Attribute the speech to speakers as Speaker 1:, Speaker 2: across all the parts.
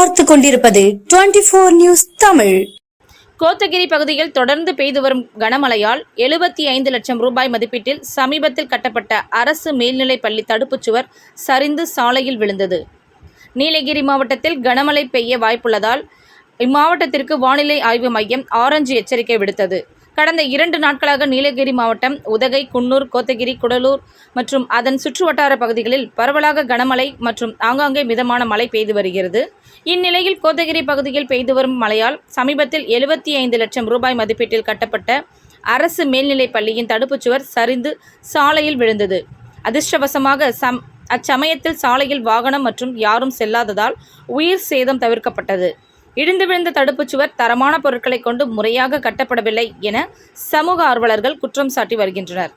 Speaker 1: பார்த்து கொண்டிருப்பது 24 நியூஸ் தமிழ்.
Speaker 2: கோத்தகிரி பகுதியில் தொடர்ந்து பெய்து வரும் கனமழையால் 75 லட்சம் ரூபாய் மதிப்பீட்டில் சமீபத்தில் கட்டப்பட்ட அரசு மேல்நிலைப் பள்ளி தடுப்புச் சுவர் சரிந்து சாலையில் விழுந்தது. நீலகிரி மாவட்டத்தில் கனமழை பெய்ய வாய்ப்புள்ளதால் இம்மாவட்டத்திற்கு வானிலை ஆய்வு மையம் ஆரஞ்சு எச்சரிக்கை விடுத்தது. கடந்த 2 நாட்களாக நீலகிரி மாவட்டம் உதகை, குன்னூர், கோத்தகிரி, குடலூர் மற்றும் அதன் சுற்றுவட்டார பகுதிகளில் பரவலாக கனமழை மற்றும் ஆங்காங்கே மிதமான மழை பெய்து வருகிறது. இந்நிலையில் கோத்தகிரி பகுதியில் பெய்து வரும் மழையால் சமீபத்தில் 75 லட்சம் ரூபாய் மதிப்பீட்டில் கட்டப்பட்ட அரசு மேல்நிலைப் பள்ளியின் தடுப்புச்சுவர் சரிந்து சாலையில் விழுந்தது. அதிர்ஷ்டவசமாக அச்சமயத்தில் சாலையில் வாகனம் மற்றும் யாரும் செல்லாததால் உயிர் சேதம் தவிர்க்கப்பட்டது. இடிந்து விழுந்த தடுப்புச்சுவர் தரமான பொருட்களை கொண்டு முறையாக கட்டப்படவில்லை என சமூக ஆர்வலர்கள் குற்றம் சாட்டி வருகின்றனர்.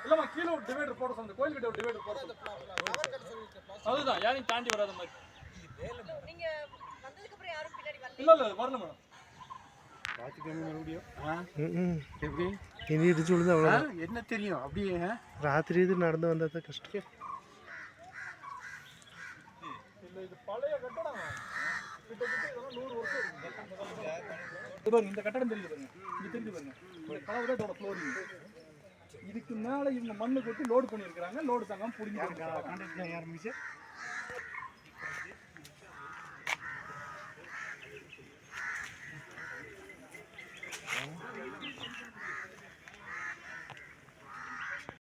Speaker 3: இல்லம்மா கீழே ஒரு டிவைடர் போட சொன்னது, கோயில் கிட்ட ஒரு டிவைடர் போட சொன்னது. அதுதான் யாரையும் தாண்டி வராத மாதிரி. நீங்க வந்ததுக்கு அப்புறம் யாரும் பின்னாடி வரல? இல்ல வரல மேடம். ராத்திரி மறுபடியும் எப்படி இனி இடிச்சு விழுந்தா அவ்வளோ என்ன தெரியும் அப்படியே ராத்திரி இது நடந்து வந்தா கஷ்டம். இல்ல இது பழைய கட்டடம், கிட்டத்தட்ட இதெல்லாம் 100 வருஷம் இருக்கு. இந்த கட்டடம் தெரியுது பாருங்க, இங்க தெரியுது பாருங்க, பலவரோட ஃப்ளோரிங். இதுக்கு மேல இவங்க மண்ணு கொட்டி லோடு பண்ணியிருக்காங்க. லோடு தாங்காம புடிங்கி கான்ட்ராக்ட் ஆரம்பிச்சு